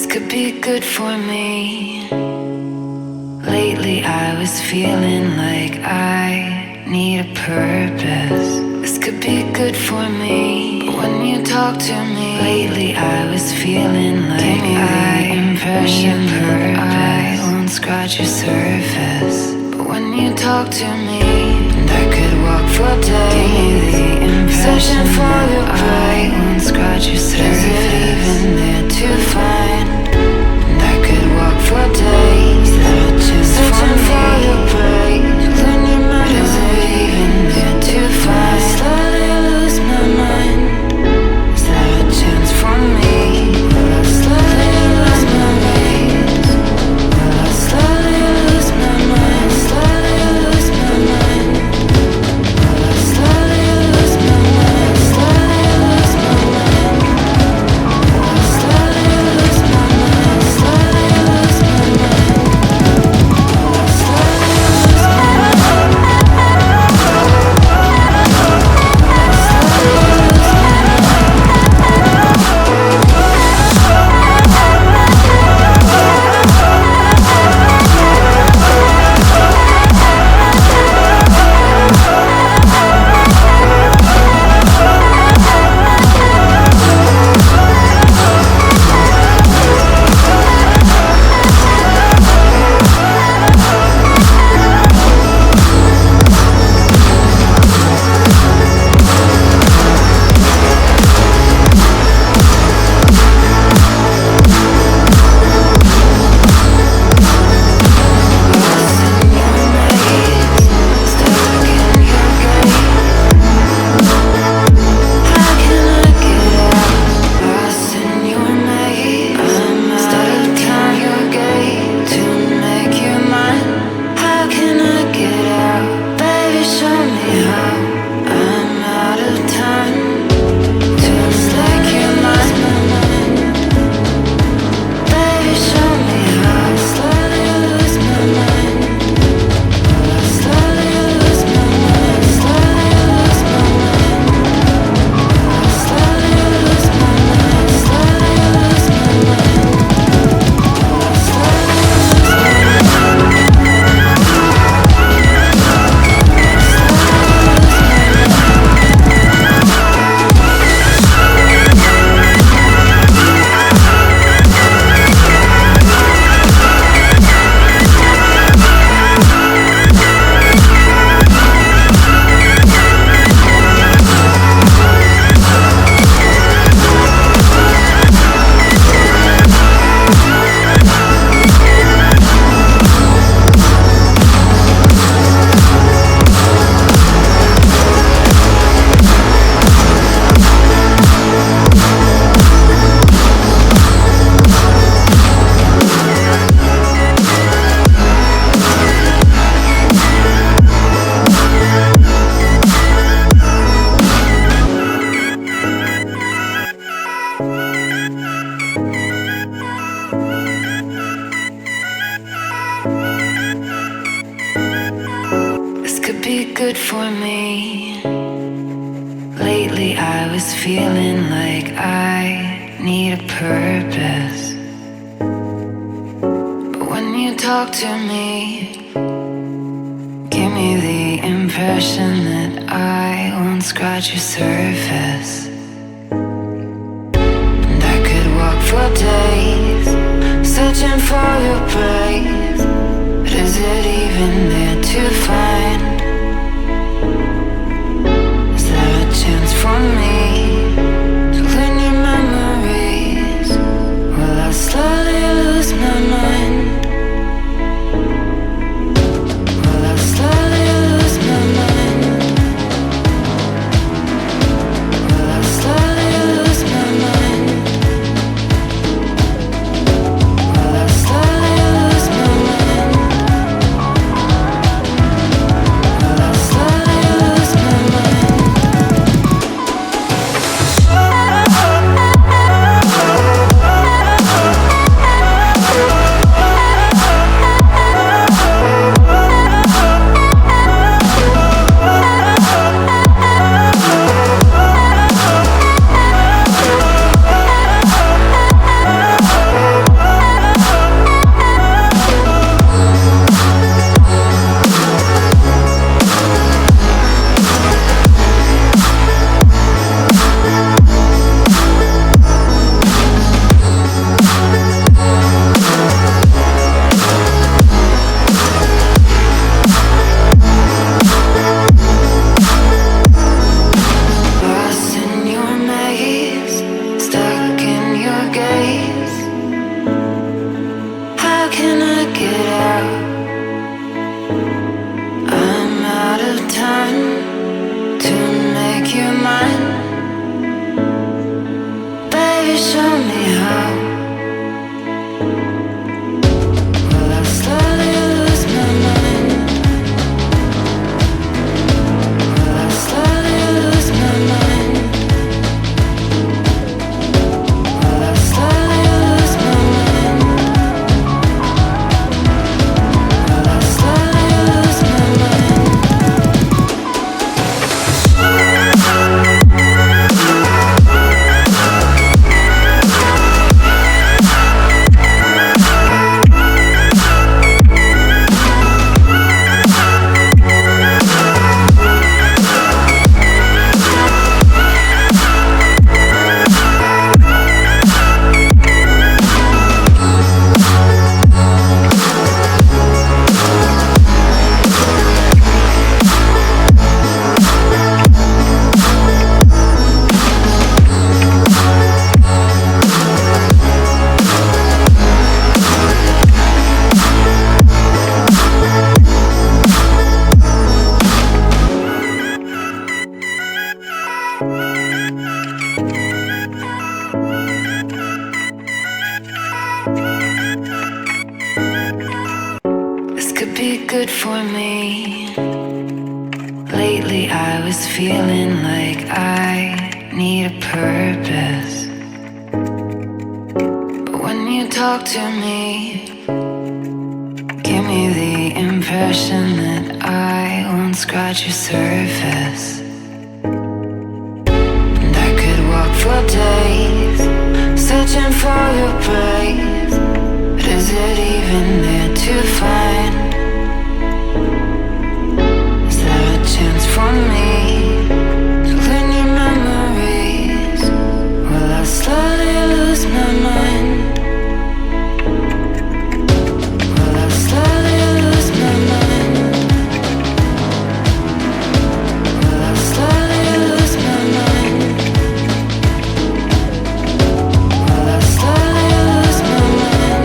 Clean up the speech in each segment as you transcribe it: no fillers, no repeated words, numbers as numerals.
could be good for me. Lately I was feeling like I need a purpose. This could be good for me. But when you talk to me, lately I was feeling like I impression that I won't scratch your surface. But when you talk to me, and I could walk for days, the impression for your I won't scratch your surface. Is it even there to find? And I could walk for days, searching for your praise. When your mind is it even there to find? Slowly lose my mind. Is there a chance for me? Will I slowly lose my ways? Will I slowly lose my mind? Slowly lose my mind. Will I slowly lose my mind? Slowly lose my mind. Will I slowly lose my mind? Slowly lose my mind. Will I slowly lose my mind? Good for me. Lately I was feeling like I need a purpose. But when you talk to me, give me the impression that I won't scratch your surface. And I could walk for days, searching for your praise. But is it even there to find? Chance for me to learn your memories. Will I slowly lose my mind? Will I slowly lose my mind? Will I slowly lose my mind? Will I slowly lose my mind? good for me. Lately I was feeling like I need a purpose. But when you talk to me, give me the impression that I won't scratch your surface. And I could walk for days, searching for your praise. But is it even there to find? Is there a chance for me to learn your memories? Will I slowly lose my mind? Will I slowly lose my mind? Will I slowly lose my mind? Will I slowly lose my mind?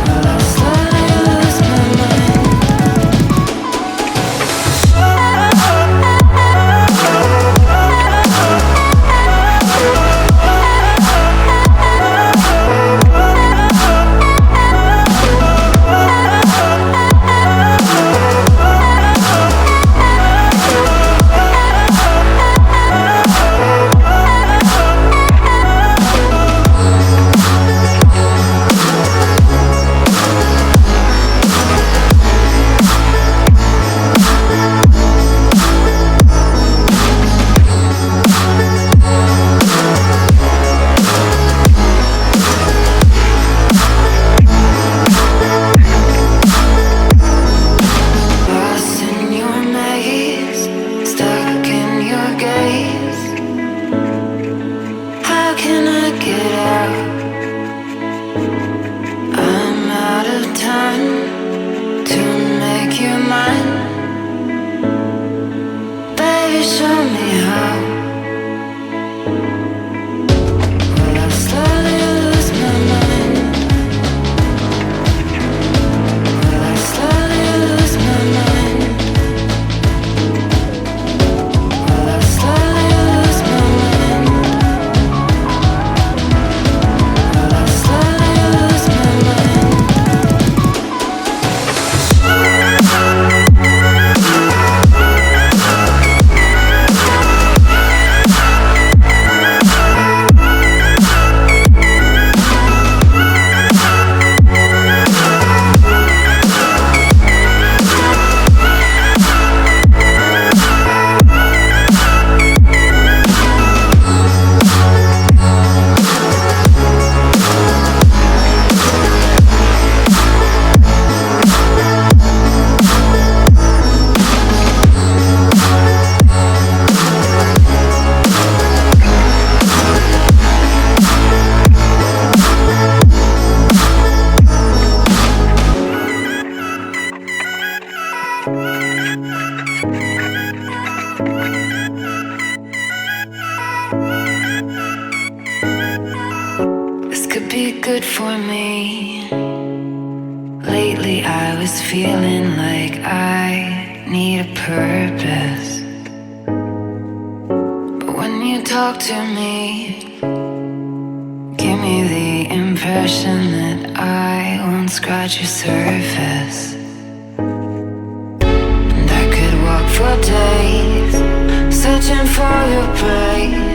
Will I slowly lose my mind? Lost in your maze, stuck in your gaze. How can I get out? I'm out of time to make you mine. Baby, show me how. Will I slowly lose my mind? Will I slowly lose my mind? Will I slowly lose my mind? Will I slowly lose my mind? This could be good for me. Lately I was feeling like I need a purpose. But when you talk to me, give me the impression that I won't scratch your surface. And I could walk for days, searching for your praise.